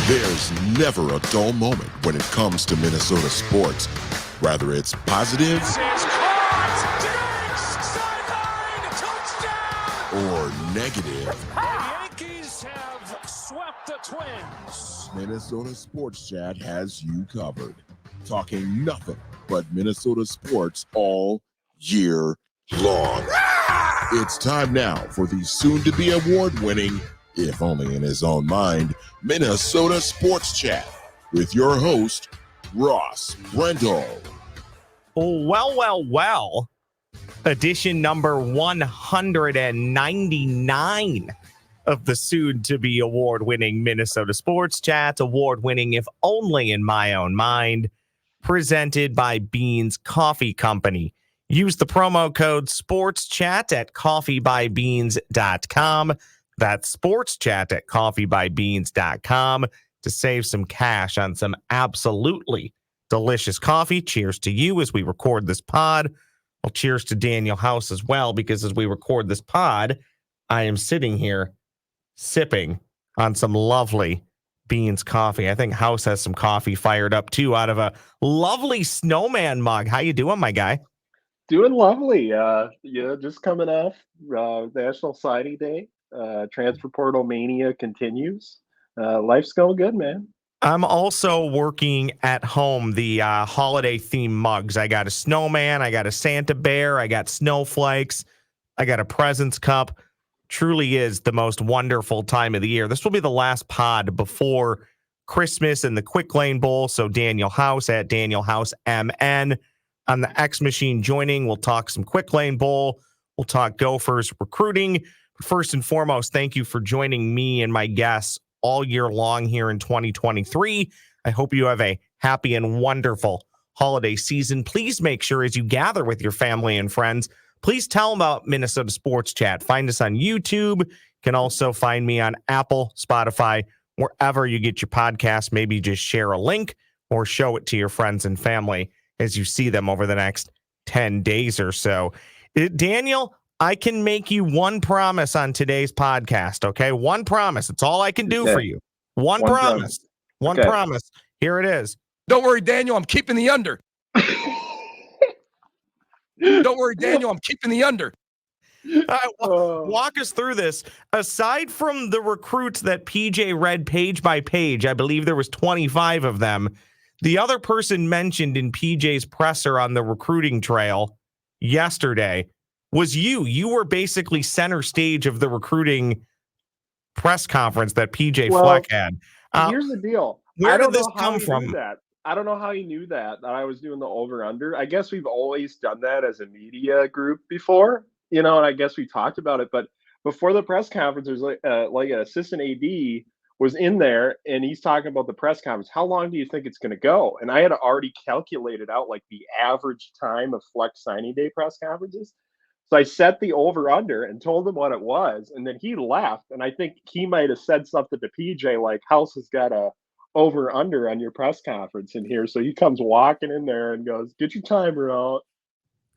There's never a dull moment when it comes to Minnesota sports. Whether it's positive or negative. The Yankees have swept the Twins. Minnesota Sports Chat has you covered. Talking nothing but Minnesota sports all year long. It's time now for the soon-to-be award-winning, if only in his own mind, Minnesota Sports Chat with your host, Ross Brendel. Well. Edition number 199 of the soon-to-be award-winning Minnesota Sports Chat, award-winning if only in my own mind, presented by Beans Coffee Company. Use the promo code SPORTSCHAT at coffeebybeans.com. That's SPORTSCHAT at coffeebybeans.com to save some cash on some absolutely delicious coffee. Cheers to you as we record this pod. Well, cheers to Daniel House as well, because as we record this pod, I am sitting here sipping on some lovely Beans coffee. I think House has some coffee fired up too out of a lovely snowman mug. How you doing, my guy? Doing lovely. Just coming off National Signing Day. Transfer portal mania continues. Life's going good, man. I'm also working at home the holiday theme mugs. I got a snowman, I got a Santa bear, I got snowflakes, I got a presents cup. Truly is the most wonderful time of the year. This will be the last pod before Christmas and the Quick Lane Bowl. So Daniel House at Daniel House MN on the X Machine joining. We'll talk some Quick Lane Bowl. We'll talk Gophers recruiting. First and foremost, thank you for joining me and my guests all year long here in 2023. I hope you have a happy and wonderful holiday season. Please make sure as you gather with your family and friends, please tell them about Minnesota Sports Chat. Find us on YouTube. You can also find me on Apple, Spotify, wherever you get your podcast. Maybe just share a link or show it to your friends and family as you see them over the next 10 days or so. Daniel, I can make you one promise on today's podcast, okay? One promise. It's all I can do for you. One promise. One promise. Here it is. Don't worry, Daniel. I'm keeping the under. Don't worry, Daniel. I'm keeping the under. Walk us through this. Aside from the recruits that PJ read page by page, I believe there was 25 of them. The other person mentioned in PJ's presser on the recruiting trail yesterday was you. You were basically center stage of the recruiting press conference that PJ Fleck had. Here's the deal. Where did this come from? I don't know how he knew that I was doing the over-under. I guess we've always done that as a media group before, and I guess we talked about it. But before the press conference, there's like an assistant AD was in there, and he's talking about the press conference. How long do you think it's going to go? And I had already calculated out like the average time of Fleck signing day press conferences. So I set the over-under and told him what it was, and then he left. And I think he might have said something to PJ like, House has got a over-under on your press conference in here. So he comes walking in there and goes, get your timer out.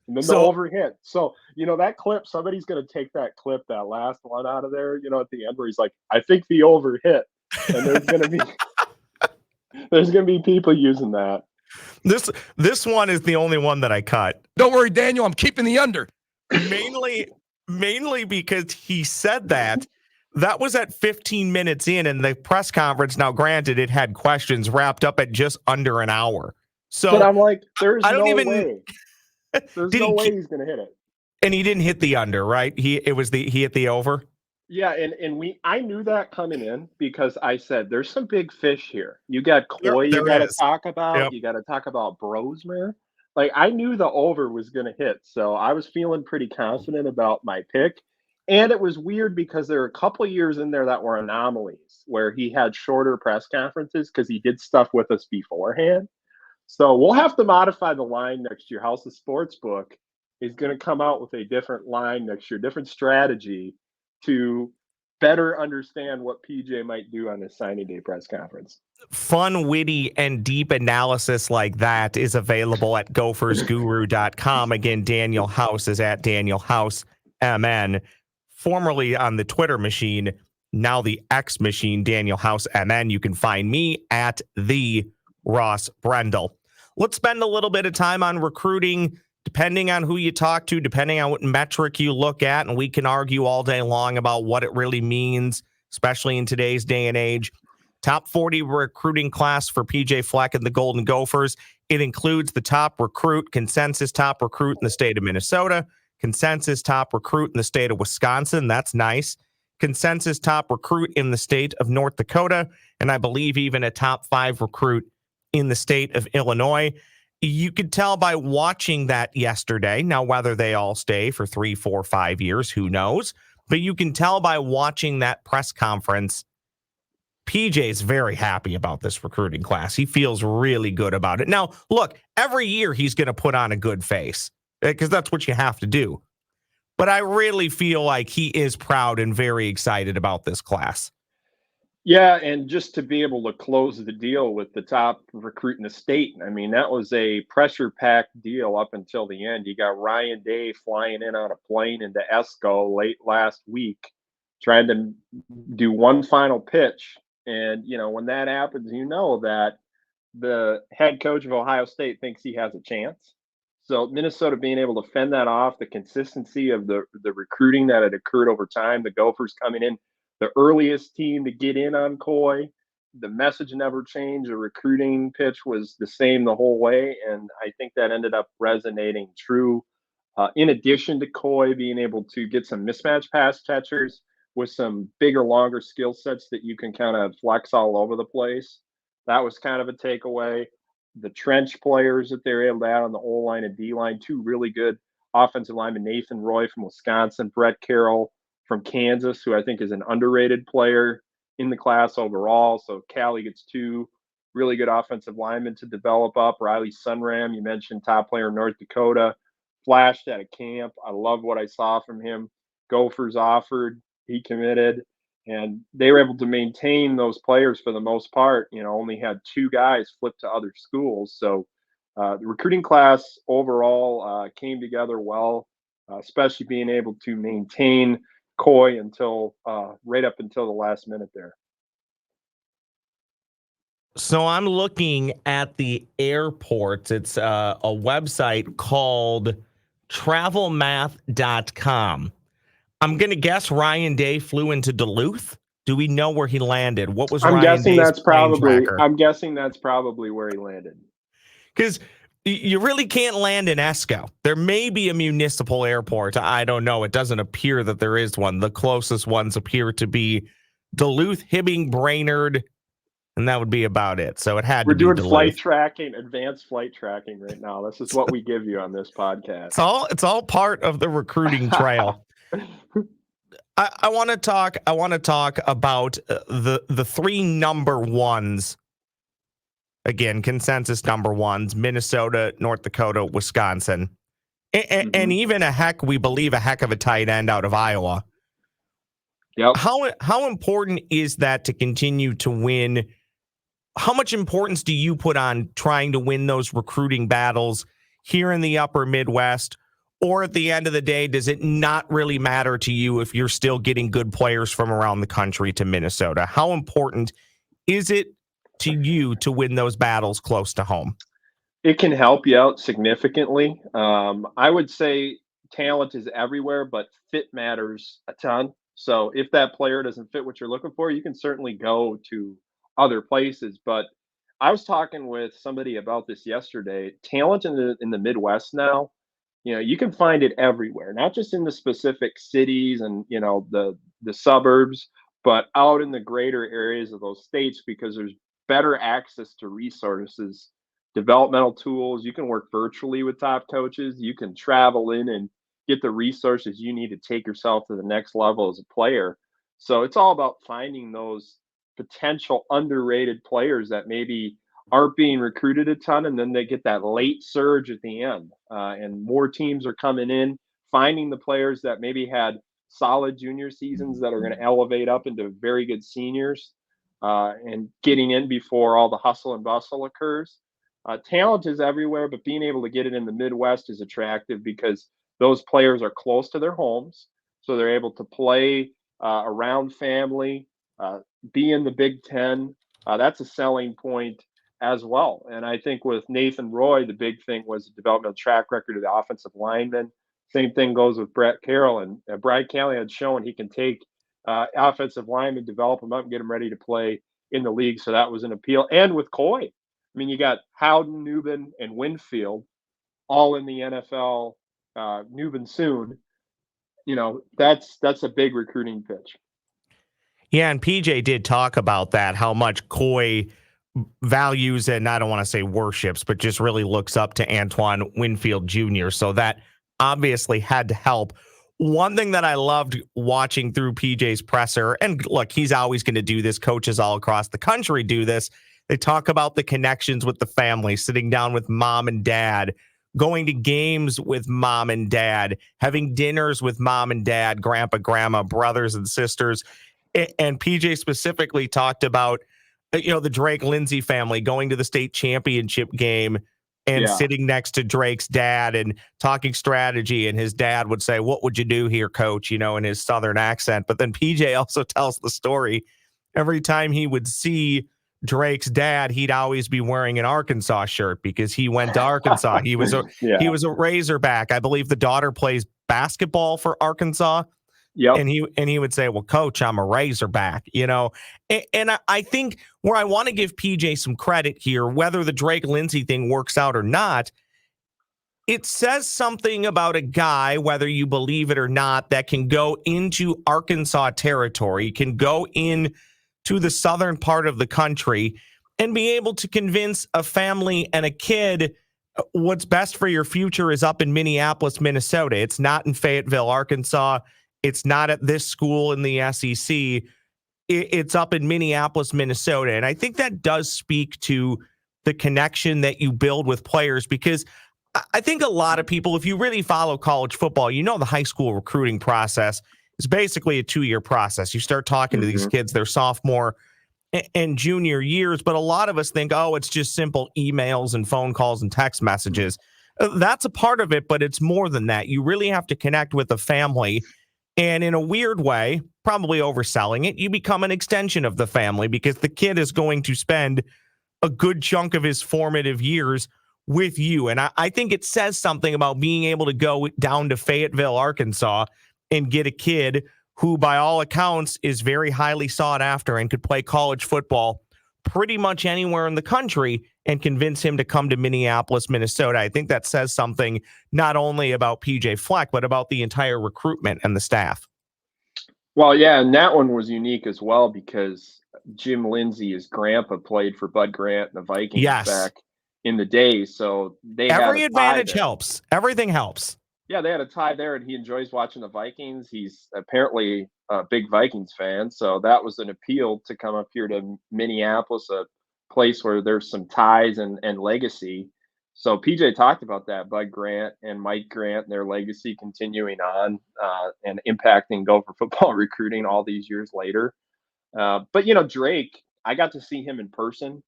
And then the over hit. So, that clip, somebody's going to take that clip, that last one out of there, at the end where he's like, I think the over hit. And there's going to be people using that. This one is the only one that I cut. Don't worry, Daniel. I'm keeping the under. Mainly because he said that was at 15 minutes in, and the press conference, now granted, it had questions wrapped up at just under an hour. So but I'm like, there's no way. There's no way he's going to hit it. And he didn't hit the under, right? He hit the over. Yeah, and I knew that coming in because I said there's some big fish here. You got Coy, you got to talk about. Yep. You got to talk about Brosmer. Like, I knew the over was going to hit, so I was feeling pretty confident about my pick. And it was weird because there were a couple of years in there that were anomalies where he had shorter press conferences because he did stuff with us beforehand. So we'll have to modify the line next year. House of Sportsbook is going to come out with a different line next year, different strategy to better understand what PJ might do on his signing day press conference. Fun, witty, and deep analysis like that is available at gophersguru.com. Again, Daniel House is at Daniel House MN, formerly on the Twitter machine now the X Machine, Daniel House MN. You can find me at the Ross Brendel. Let's spend a little bit of time on recruiting, depending on who you talk to, depending on what metric you look at, and we can argue all day long about what it really means, especially in today's day and age. Top 40 recruiting class for PJ Fleck and the Golden Gophers. It includes the top recruit, consensus top recruit in the state of Minnesota, consensus top recruit in the state of Wisconsin. That's nice. Consensus top recruit in the state of North Dakota, and I believe even a top 5 recruit in the state of Illinois. You could tell by watching that yesterday. Now, whether they all stay for 3, 4, 5 years, who knows? But you can tell by watching that press conference, PJ's very happy about this recruiting class. He feels really good about it. Now, look, every year he's going to put on a good face because that's what you have to do. But I really feel like he is proud and very excited about this class. Yeah, and just to be able to close the deal with the top recruit in the state, I mean, that was a pressure-packed deal up until the end. You got Ryan Day flying in on a plane into Esco late last week, trying to do one final pitch. And, when that happens, that the head coach of Ohio State thinks he has a chance. So Minnesota being able to fend that off, the consistency of the recruiting that had occurred over time, the Gophers coming in, the earliest team to get in on Coy. The message never changed. The recruiting pitch was the same the whole way. And I think that ended up resonating true. In addition to Coy being able to get some mismatch pass catchers with some bigger, longer skill sets that you can kind of flex all over the place. That was kind of a takeaway. The trench players that they're able to add on the O-line and D-line, 2 really good offensive linemen, Nathan Roy from Wisconsin, Brett Carroll from Kansas, who I think is an underrated player in the class overall. So Cali gets 2 really good offensive linemen to develop up. Riley Sunram, you mentioned, top player in North Dakota, flashed at a camp. I love what I saw from him. Gophers offered, he committed, and they were able to maintain those players for the most part. Only had 2 guys flip to other schools. So the recruiting class overall came together well, especially being able to maintain Coy until right up until the last minute there. So I'm looking at the airports. It's a website called travelmath.com. I'm going to guess Ryan Day flew into Duluth. Do we know where he landed? What was I'm Ryan guessing Day's that's plane probably tracker? I'm guessing that's probably where he landed. Because you really can't land in Esco. There may be a municipal airport. I don't know. It doesn't appear that there is one. The closest ones appear to be Duluth, Hibbing, Brainerd, and that would be about it. So it had We're to be doing Duluth. flight tracking, advanced flight tracking right now. This is what we give you on this podcast. It's all part of the recruiting trail. I want to talk about the 3 number ones. Again, consensus number ones: Minnesota, North Dakota, Wisconsin, and even we believe a heck of a tight end out of Iowa. Yep. How important is that to continue to win? How much importance do you put on trying to win those recruiting battles here in the upper Midwest? Or at the end of the day, does it not really matter to you if you're still getting good players from around the country to Minnesota? How important is it to you to win those battles close to home? It can help you out significantly. I would say talent is everywhere, but fit matters a ton. So if that player doesn't fit what you're looking for, you can certainly go to other places. But I was talking with somebody about this yesterday. Talent in the Midwest now, you can find it everywhere, not just in the specific cities and the suburbs, but out in the greater areas of those states, because there's better access to resources, developmental tools. You can work virtually with top coaches. You can travel in and get the resources you need to take yourself to the next level as a player. So it's all about finding those potential underrated players that maybe aren't being recruited a ton, and then they get that late surge at the end. And more teams are coming in, finding the players that maybe had solid junior seasons that are going to elevate up into very good seniors, and getting in before all the hustle and bustle occurs. Talent is everywhere, but being able to get it in the Midwest is attractive because those players are close to their homes. So they're able to play around family, be in the Big Ten. That's a selling point as well. And I think with Nathan Roy, the big thing was the developmental track record of the offensive lineman. Same thing goes with Brett Carroll. And Brian Kelly had shown he can take offensive linemen, develop them up, and get them ready to play in the league. So that was an appeal. And with Coy, I mean, you got Howden, Newbin, and Winfield all in the NFL. Newbin soon. That's a big recruiting pitch. Yeah, and PJ did talk about that, how much Coy values, and I don't want to say worships, but just really looks up to Antoine Winfield Jr. So that obviously had to help. One thing that I loved watching through PJ's presser, and look, he's always going to do this. Coaches all across the country do this. They talk about the connections with the family, sitting down with mom and dad, going to games with mom and dad, having dinners with mom and dad, grandpa, grandma, brothers and sisters. And PJ specifically talked about, the Drake Lindsay family going to the state championship game and sitting next to Drake's dad and talking strategy. And his dad would say, "What would you do here, coach?" In his Southern accent. But then PJ also tells the story. Every time he would see Drake's dad, he'd always be wearing an Arkansas shirt because he went to Arkansas. He was a Razorback. I believe the daughter plays basketball for Arkansas. Yep. And he would say, "Well, coach, I'm a Razorback," And I think where I want to give PJ some credit here, whether the Drake Lindsay thing works out or not, it says something about a guy, whether you believe it or not, that can go into Arkansas territory, can go in to the southern part of the country and be able to convince a family and a kid what's best for your future is up in Minneapolis, Minnesota. It's not in Fayetteville, Arkansas. It's not at this school in the SEC. It's up in Minneapolis, Minnesota. And I think that does speak to the connection that you build with players, because I think a lot of people, if you really follow college football, the high school recruiting process is basically a 2-year process. You start talking to these kids, their sophomore and junior years, but a lot of us think, oh, it's just simple emails and phone calls and text messages. That's a part of it, but it's more than that. You really have to connect with the family. And in a weird way, probably overselling it, you become an extension of the family because the kid is going to spend a good chunk of his formative years with you. And I think it says something about being able to go down to Fayetteville, Arkansas, and get a kid who, by all accounts, is very highly sought after and could play college football pretty much anywhere in the country, and convince him to come to Minneapolis, Minnesota. I think that says something not only about PJ Fleck, but about the entire recruitment and the staff. Well, yeah, and that one was unique as well because Jim Lindsay, his grandpa, played for Bud Grant and the Vikings back in the day. So every advantage helps. Everything helps. Yeah, they had a tie there, and he enjoys watching the Vikings. He's apparently a big Vikings fan, so that was an appeal to come up here to Minneapolis, a place where there's some ties and legacy. So PJ talked about that, Bud Grant and Mike Grant and their legacy continuing on and impacting Gopher football recruiting all these years later. But, Drake, I got to see him in person,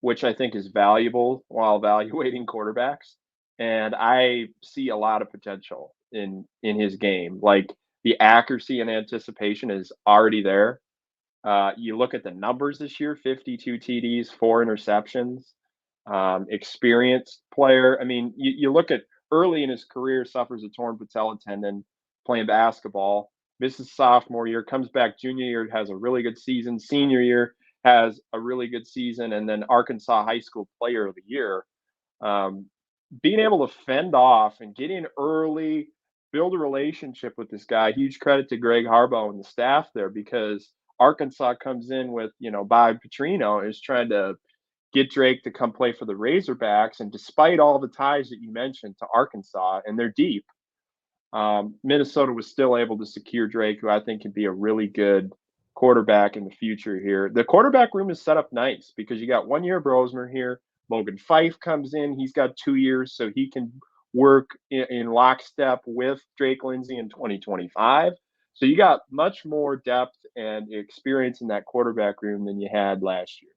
which I think is valuable while evaluating quarterbacks. And I see a lot of potential in his game. Like, the accuracy and anticipation is already there. You look at the numbers this year, 52 TDs, 4 interceptions, experienced player. I mean, you look at early in his career, suffers a torn patella tendon playing basketball, misses sophomore year, comes back junior year, has a really good season, senior year has a really good season, and then Arkansas High School Player of the Year. Being able to fend off and get in early, build a relationship with this guy. Huge credit to Greg Harbaugh and the staff there, because Arkansas comes in with, Bob Petrino is trying to get Drake to come play for the Razorbacks. And despite all the ties that you mentioned to Arkansas, and they're deep, Minnesota was still able to secure Drake, who I think can be a really good quarterback in the future here. The quarterback room is set up nice because you got 1 year Brosmer here. Logan Fife comes in. He's got 2 years, so he can work in lockstep with Drake Lindsay in 2025. So you got much more depth and experience in that quarterback room than you had last year.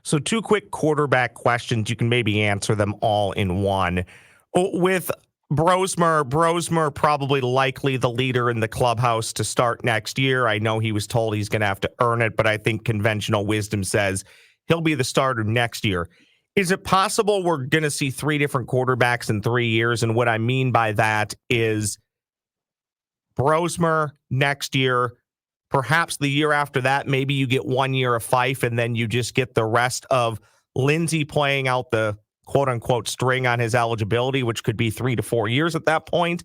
So 2 quick quarterback questions. You can maybe answer them all in one. With Brosmer probably likely the leader in the clubhouse to start next year. I know he was told he's going to have to earn it, but I think conventional wisdom says he'll be the starter next year. Is it possible we're going to see 3 different quarterbacks in 3 years? And what I mean by that is Brosmer next year, perhaps the year after that, maybe you get 1 year of Fife and then you just get the rest of Lindsey playing out the quote unquote string on his eligibility, which could be 3 to 4 years at that point?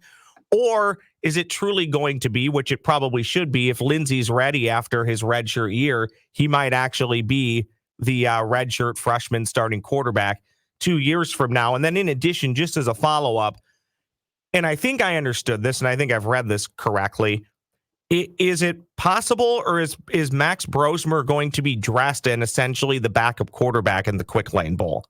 Or is it truly going to be, which it probably should be, if Lindsey's ready after his redshirt year, he might actually be the redshirt freshman starting quarterback 2 years from now. And then in addition, just as a follow-up, and I think I understood this, and I think I've read this correctly, is it possible, or is Max Brosmer going to be dressed in essentially the backup quarterback in the Quick Lane Bowl?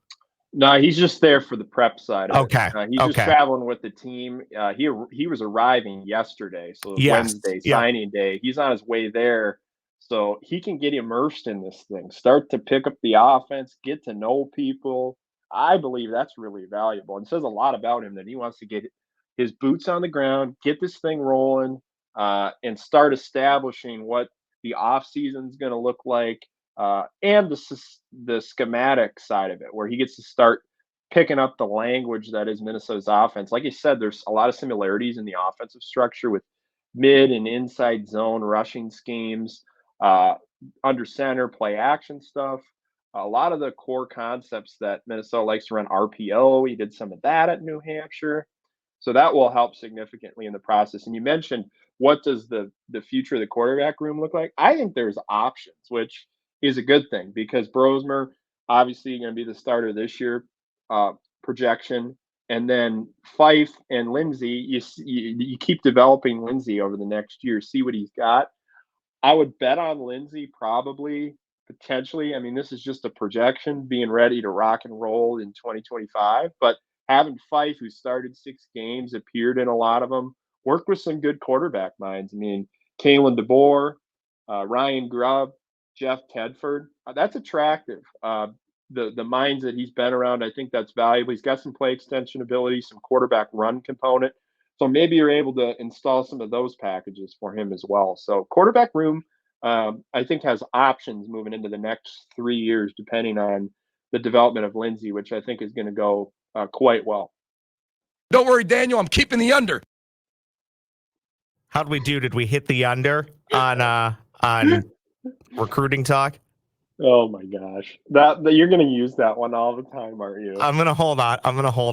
No, he's just there for the prep side of Okay. it. He's just traveling with the team. He was arriving yesterday, so Wednesday, signing day. He's on his way there, so he can get immersed in this thing, start to pick up the offense, get to know people. I believe that's really valuable, and says a lot about him that he wants to get his boots on the ground, get this thing rolling, and start establishing what the offseason is going to look like. And the schematic side of it, where he gets to start picking up the language that is Minnesota's offense. Like you said, there's a lot of similarities in the offensive structure with mid and inside zone rushing schemes, under center play action stuff. A lot of the core concepts that Minnesota likes to run RPO. He did some of that at New Hampshire. So that will help significantly in the process. And you mentioned, what does the future of the quarterback room look like? I think there's options, which is a good thing, because Brosmer obviously going to be the starter this year, projection, and then Fife and Lindsey. You keep developing Lindsey over the next year, see what he's got. I would bet on Lindsey probably, potentially. I mean, this is just a projection, being ready to rock and roll in 2025. But having Fife, who started 6 games, appeared in a lot of them, worked with some good quarterback minds. I mean, Kalen DeBoer, Ryan Grubb, Jeff Tedford, that's attractive. The minds that he's been around, I think that's valuable. He's got some play extension ability, some quarterback run component. So maybe you're able to install some of those packages for him as well. So quarterback room, I think, has options moving into the next 3 years, depending on the development of Lindsey, which I think is going to go quite well. Don't worry, Daniel, I'm keeping the under. How'd we do? Did we hit the under on recruiting talk? Oh my gosh, that you're going to use that one all the time, aren't you? I'm gonna hold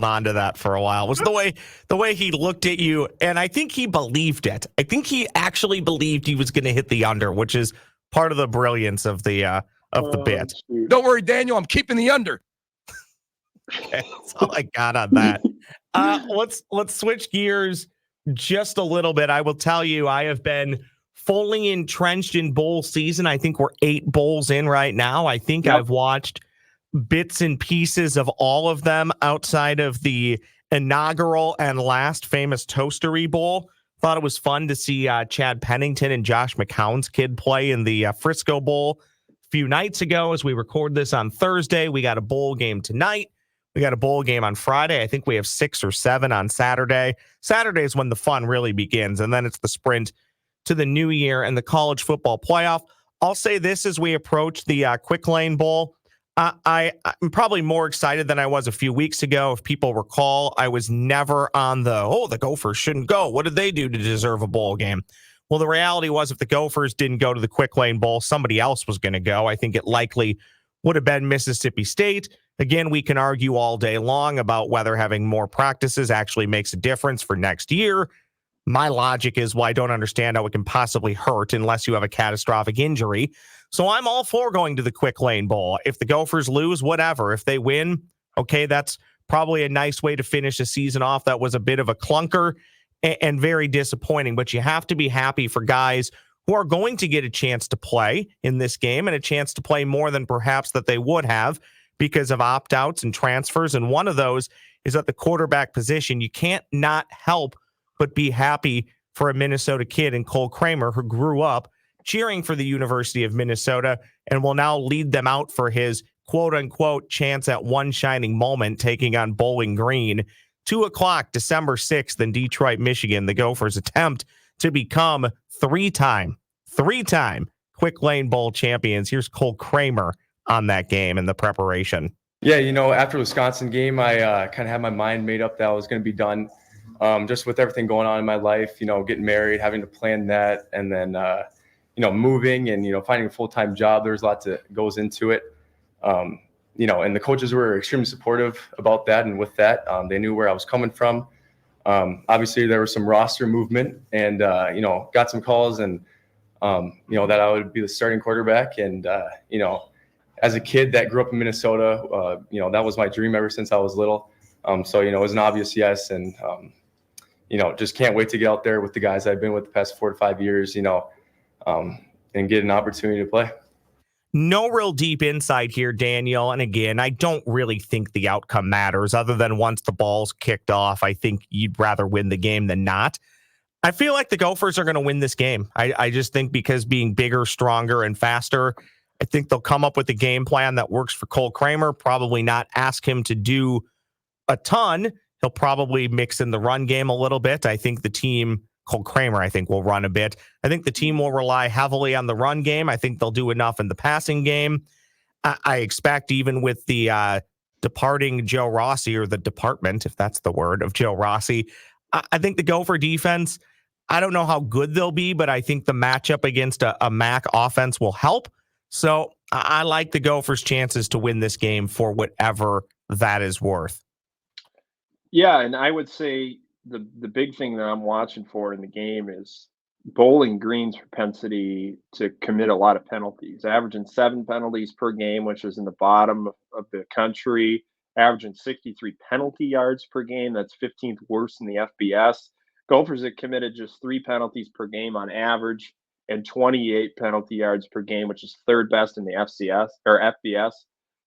on to that for a while. It was the way he looked at you, and I think he believed it. I think he actually believed he was going to hit the under, which is part of the brilliance of the bit. Shoot. Don't worry, Daniel, I'm keeping the under. Okay, that's all I got on that. Let's switch gears just a little bit. I will tell you, I have been fully entrenched in bowl season. I think we're 8 bowls in right now. I think I've watched bits and pieces of all of them outside of the inaugural and last famous Toastery Bowl. Thought it was fun to see Chad Pennington and Josh McCown's kid play in the Frisco Bowl a few nights ago. As we record this on Thursday, we got a bowl game tonight. We got a bowl game on Friday. I think we have 6 or 7 on Saturday. Saturday is when the fun really begins, and then it's the sprint to the new year and the college football playoff. I'll say this as we approach the Quick Lane Bowl. I'm probably more excited than I was a few weeks ago. If people recall, I was never on the Gophers shouldn't go. What did they do to deserve a bowl game? Well, the reality was, if the Gophers didn't go to the Quick Lane Bowl, somebody else was going to go. I think it likely would have been Mississippi State. Again, we can argue all day long about whether having more practices actually makes a difference for next year. My logic is, well, I don't understand how it can possibly hurt unless you have a catastrophic injury. So I'm all for going to the Quick Lane Bowl. If the Gophers lose, whatever. If they win, okay, that's probably a nice way to finish a season off that was a bit of a clunker and very disappointing. But you have to be happy for guys who are going to get a chance to play in this game, and a chance to play more than perhaps that they would have because of opt-outs and transfers. And one of those is at the quarterback position. You can't not help but be happy for a Minnesota kid in Cole Kramer, who grew up cheering for the University of Minnesota and will now lead them out for his quote-unquote chance at one shining moment, taking on Bowling Green 2 o'clock, December 6th in Detroit, Michigan. The Gophers attempt to become three-time Quick Lane Bowl champions. Here's Cole Kramer on that game and the preparation. Yeah, after the Wisconsin game, I kind of had my mind made up that I was going to be done. Just with everything going on in my life, getting married, having to plan that, and then, moving and, finding a full-time job. There's lots that goes into it. And the coaches were extremely supportive about that. And with that, they knew where I was coming from. Obviously, there was some roster movement and, got some calls and, that I would be the starting quarterback. And, as a kid that grew up in Minnesota, that was my dream ever since I was little. So, it was an obvious yes. And, just can't wait to get out there with the guys I've been with the past 4 to 5 years, and get an opportunity to play. No real deep insight here, Daniel. And again, I don't really think the outcome matters other than once the ball's kicked off. I think you'd rather win the game than not. I feel like the Gophers are going to win this game. I just think because being bigger, stronger, and faster, I think they'll come up with a game plan that works for Cole Kramer, probably not ask him to do a ton. He'll probably mix in the run game a little bit. I think the team, Cole Kramer, will run a bit. I think the team will rely heavily on the run game. I think they'll do enough in the passing game. I expect even with the departing Joe Rossi, or the department, if that's the word, of Joe Rossi, I think the Gopher defense, I don't know how good they'll be, but I think the matchup against a MAC offense will help. So I like the Gophers' chances to win this game for whatever that is worth. Yeah, and I would say the big thing that I'm watching for in the game is Bowling Green's propensity to commit a lot of penalties, averaging 7 penalties per game, which is in the bottom of the country, averaging 63 penalty yards per game. That's 15th worst in the FBS. Gophers have committed just 3 penalties per game on average and 28 penalty yards per game, which is 3rd best in the FCS or FBS.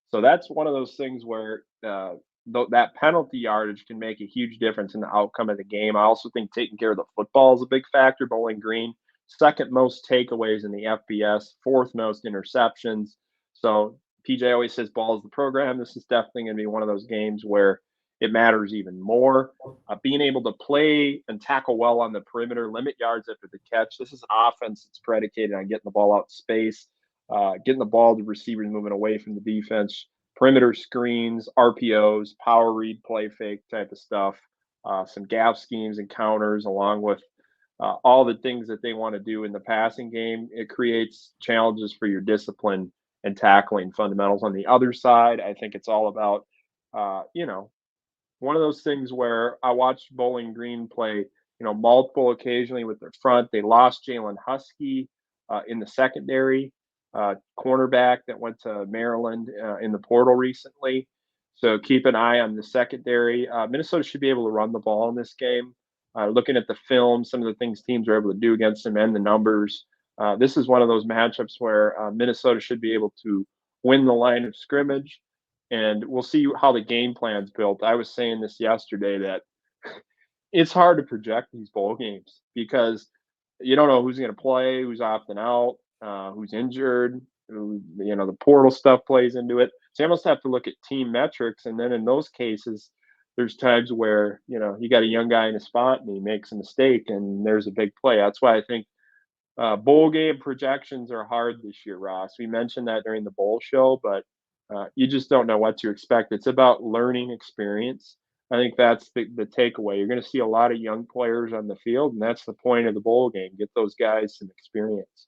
So that's one of those things where that penalty yardage can make a huge difference in the outcome of the game. I also think taking care of the football is a big factor. Bowling Green, 2nd most takeaways in the FBS, 4th most interceptions. So PJ always says ball is the program. This is definitely going to be one of those games where it matters even more. Being able to play and tackle well on the perimeter, limit yards after the catch. This is an offense that's predicated on getting the ball out in space, getting the ball to receivers moving away from the defense, perimeter screens, RPOs, power read, play fake type of stuff, some gap schemes and counters, along with all the things that they want to do in the passing game. It creates challenges for your discipline and tackling fundamentals. On the other side, I think it's all about, one of those things where I watched Bowling Green play, multiple occasionally with their front. They lost Jalen Husky in the secondary, cornerback that went to Maryland in the portal recently. So keep an eye on the secondary. Minnesota should be able to run the ball in this game. Looking at the film, some of the things teams are able to do against them and the numbers. This is one of those matchups where Minnesota should be able to win the line of scrimmage. And we'll see how the game plan's built. I was saying this yesterday that it's hard to project these bowl games because you don't know who's going to play, who's opting out, who's injured, the portal stuff plays into it. So you almost have to look at team metrics. And then in those cases, there's times where, you got a young guy in a spot and he makes a mistake and there's a big play. That's why I think bowl game projections are hard this year, Ross. We mentioned that during the bowl show, but you just don't know what to expect. It's about learning experience. I think that's the takeaway. You're going to see a lot of young players on the field, and that's the point of the bowl game. Get those guys some experience.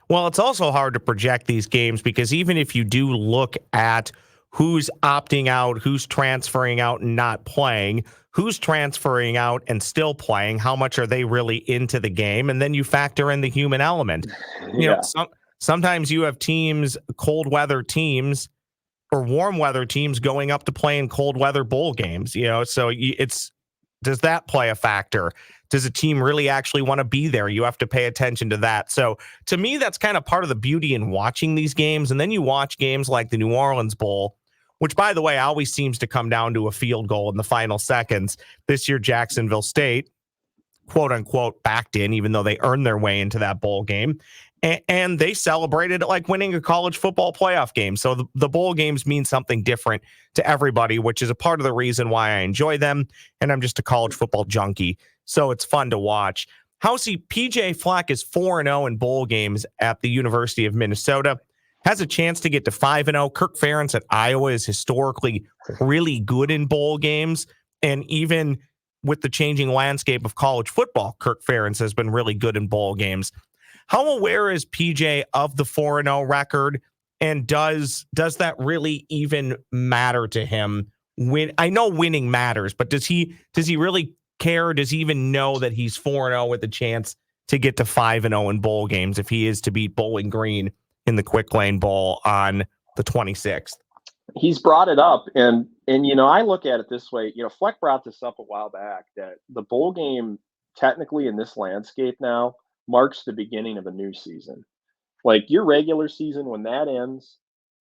Well, it's also hard to project these games because even if you do look at who's opting out, who's transferring out and not playing, who's transferring out and still playing, how much are they really into the game? And then you factor in the human element. Sometimes you have teams, cold weather teams, or warm weather teams going up to play in cold weather bowl games, so does that play a factor? Does a team really actually want to be there? You have to pay attention to that. So to me, that's kind of part of the beauty in watching these games. And then you watch games like the New Orleans Bowl, which, by the way, always seems to come down to a field goal in the final seconds. This year, Jacksonville State, quote unquote, backed in, even though they earned their way into that bowl game. and they celebrated it like winning a college football playoff game. So the bowl games mean something different to everybody, which is a part of the reason why I enjoy them. And I'm just a college football junkie, so it's fun to watch. Housey, PJ Fleck is 4-0 in bowl games at the University of Minnesota. Has a chance to get to 5-0. Kirk Ferentz at Iowa is historically really good in bowl games. And even with the changing landscape of college football, Kirk Ferentz has been really good in bowl games. How aware is PJ of the 4-0 record? And does that really even matter to him? I know winning matters, but does he really care? Does he even know that he's 4-0 with a chance to get to 5-0 in bowl games if he is to beat Bowling Green in the Quick Lane Bowl on the 26th? He's brought it up, and I look at it this way. Fleck brought this up a while back, that the bowl game technically in this landscape now marks the beginning of a new season. Like your regular season, when that ends,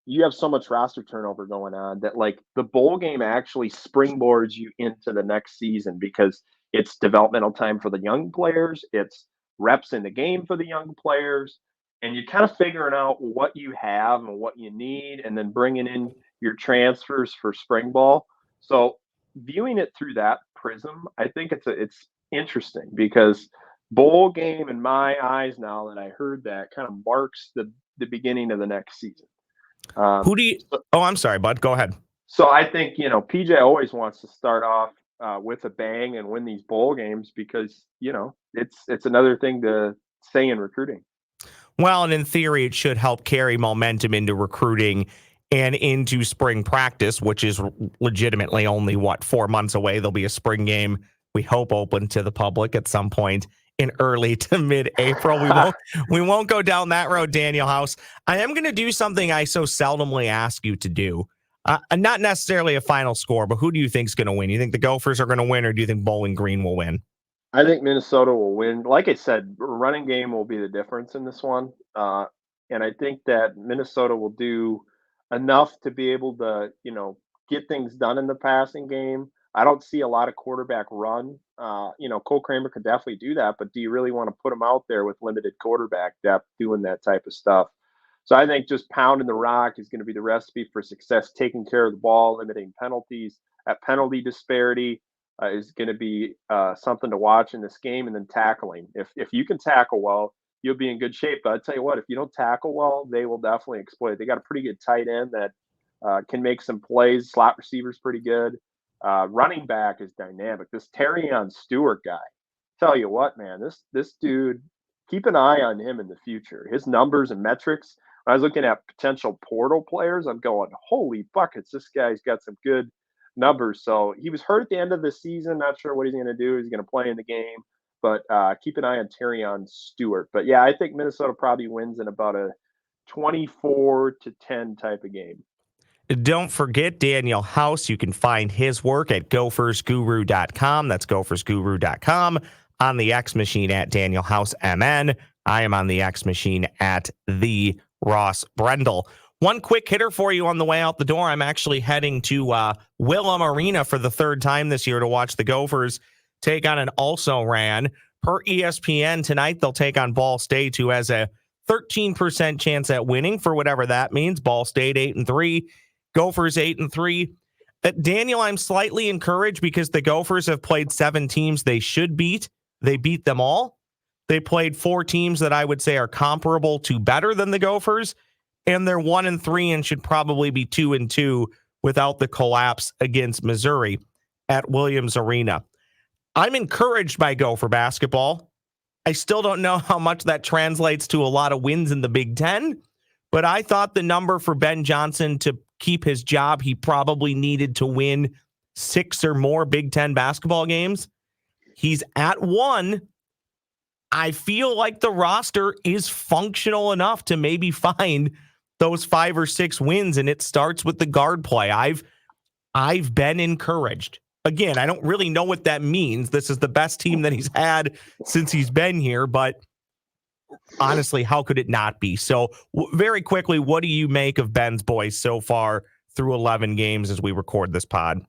you have so much roster turnover going on that like the bowl game actually springboards you into the next season, because it's developmental time for the young players, it's reps in the game for the young players, and you're kind of figuring out what you have and what you need, and then bringing in your transfers for spring ball. So viewing it through that prism, I think it's interesting, because bowl game in my eyes, now that I heard that, kind of marks the beginning of the next season. I'm sorry, bud. Go ahead. So I think, PJ always wants to start off with a bang and win these bowl games, because, it's another thing to say in recruiting. Well, and in theory, it should help carry momentum into recruiting and into spring practice, which is legitimately only 4 months away. There'll be a spring game, we hope, open to the public at some point in early to mid-April. We won't go down that road, Daniel House. I am going to do something I so seldomly ask you to do. Not necessarily a final score, but who do you think is going to win? You think the Gophers are going to win, or do you think Bowling Green will win? I think Minnesota will win. Like I said, running game will be the difference in this one. And I think that Minnesota will do enough to be able to, get things done in the passing game. I don't see a lot of quarterback run. Cole Kramer could definitely do that, but do you really want to put him out there with limited quarterback depth doing that type of stuff? So I think just pounding the rock is going to be the recipe for success, taking care of the ball, limiting penalties. That penalty disparity is going to be something to watch in this game, and then tackling. If you can tackle well, you'll be in good shape. But I'll tell you what, if you don't tackle well, they will definitely exploit. They got a pretty good tight end that can make some plays. Slot receiver's pretty good. Running back is dynamic. This Terrion Stewart guy, tell you what, man, this dude, keep an eye on him in the future. His numbers and metrics, when I was looking at potential portal players, I'm going, holy buckets, this guy's got some good numbers. So he was hurt at the end of the season. Not sure what he's going to do. He's going to play in the game, but keep an eye on Terrion Stewart. But yeah, I think Minnesota probably wins in about a 24-10 type of game. Don't forget Daniel House. You can find his work at gophersguru.com. That's gophersguru.com. On the X machine at Daniel House MN. I am on the X machine at the Ross Brendel. One quick hitter for you on the way out the door. I'm actually heading to Willem Arena for the third time this year to watch the Gophers take on an also-ran. Per ESPN tonight, they'll take on Ball State, who has a 13% chance at winning, for whatever that means. Ball State 8-3. Gophers 8-3. Daniel, I'm slightly encouraged because the Gophers have played 7 teams they should beat. They beat them all. They played 4 teams that I would say are comparable to better than the Gophers, and they're 1-3 and should probably be 2-2 without the collapse against Missouri at Williams Arena. I'm encouraged by Gopher basketball. I still don't know how much that translates to a lot of wins in the Big Ten, but I thought the number for Ben Johnson to keep his job, he probably needed to win 6 or more Big Ten basketball games. He's at 1. I feel like the roster is functional enough to maybe find those 5 or 6 wins, and it starts with the guard play. I've been encouraged. Again, I don't really know what that means. This is the best team that he's had since he's been here, but honestly, how could it not be? So very quickly, what do you make of Ben's boys so far through 11 games as we record this pod?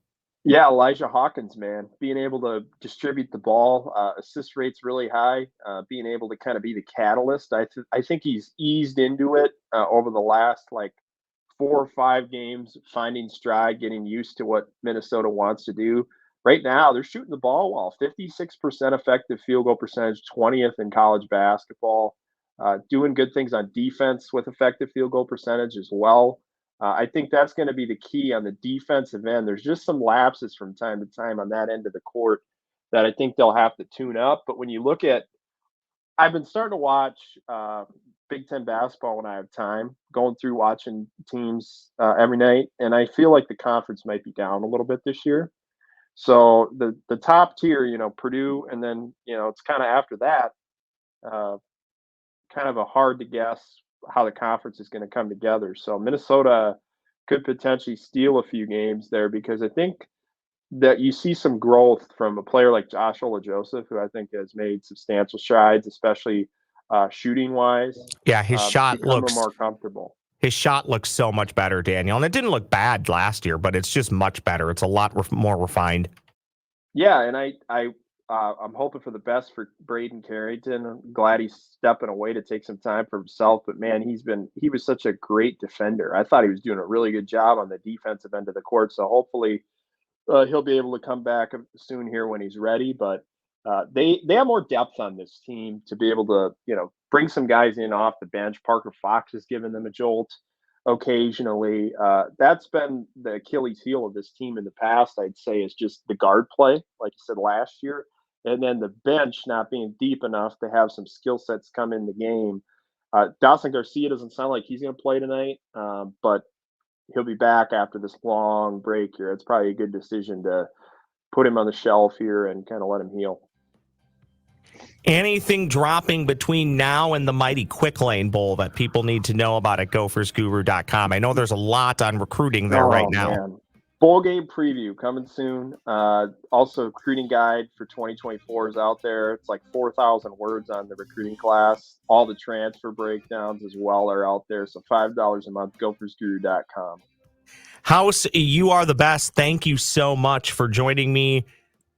Yeah, Elijah Hawkins, man, being able to distribute the ball, assist rate's really high. Being able to kind of be the catalyst, I think he's eased into it over the last like 4 or 5 games, finding stride, getting used to what Minnesota wants to do. Right now, they're shooting the ball well, 56% effective field goal percentage, 20th in college basketball. Doing good things on defense with effective field goal percentage as well. I think that's going to be the key on the defensive end. There's just some lapses from time to time on that end of the court that I think they'll have to tune up. But when you look at, I've been starting to watch Big Ten basketball when I have time, going through watching teams every night, and I feel like the conference might be down a little bit this year. So the top tier, Purdue, and then it's kind of after that, uh, kind of a hard to guess how the conference is going to come together. So Minnesota could potentially steal a few games there because I think that you see some growth from a player like Josh Joseph, who I think has made substantial strides, especially shooting wise. Yeah, his shot Become looks more comfortable. his shot looks so much better, Daniel. And it didn't look bad last year, but it's just much better. It's a lot more refined. Yeah, and I'm hoping for the best for Braden Carrington. I'm glad he's stepping away to take some time for himself. But man, he was such a great defender. I thought he was doing a really good job on the defensive end of the court. So hopefully he'll be able to come back soon here when he's ready. But they have more depth on this team to be able to bring some guys in off the bench. Parker Fox has given them a jolt occasionally. That's been the Achilles heel of this team in the past. I'd say is just the guard play, like you said last year, and then the bench not being deep enough to have some skill sets come in the game. Dawson Garcia doesn't sound like he's going to play tonight, but he'll be back after this long break here. It's probably a good decision to put him on the shelf here and kind of let him heal. Anything dropping between now and the mighty Quick Lane Bowl that people need to know about at gophersguru.com? I know there's a lot on recruiting there right now. Man. Bowl game preview coming soon. Also, recruiting guide for 2024 is out there. It's like 4,000 words on the recruiting class. All the transfer breakdowns as well are out there. So $5 a month, gophersguru.com. House, you are the best. Thank you so much for joining me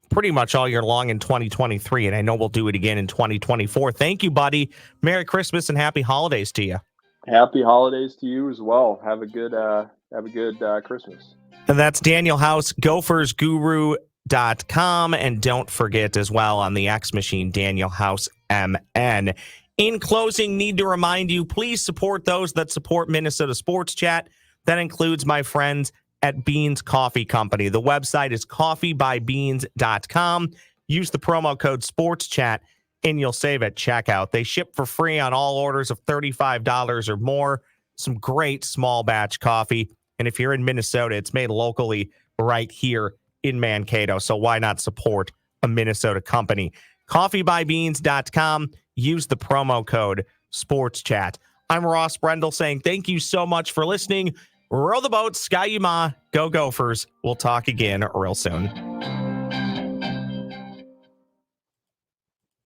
pretty much all year long in 2023, and I know we'll do it again in 2024. Thank you, buddy. Merry Christmas and happy holidays to you. Happy holidays to you as well. Have a good Christmas. And that's Daniel House, gophersguru.com, and don't forget as well on the X machine, Daniel House MN. In closing, need to remind you, please support those that support Minnesota Sports Chat. That includes my friends at Beans Coffee Company. The website is coffeebybeans.com. Use the promo code SPORTSCHAT and you'll save at checkout. They ship for free on all orders of $35 or more. Some great small batch coffee. And if you're in Minnesota, it's made locally right here in Mankato. So why not support a Minnesota company? Coffeebybeans.com. Use the promo code SPORTSCHAT. I'm Ross Brendel saying thank you so much for listening. Row the boat, Sky Yuma, go Gophers. We'll talk again real soon.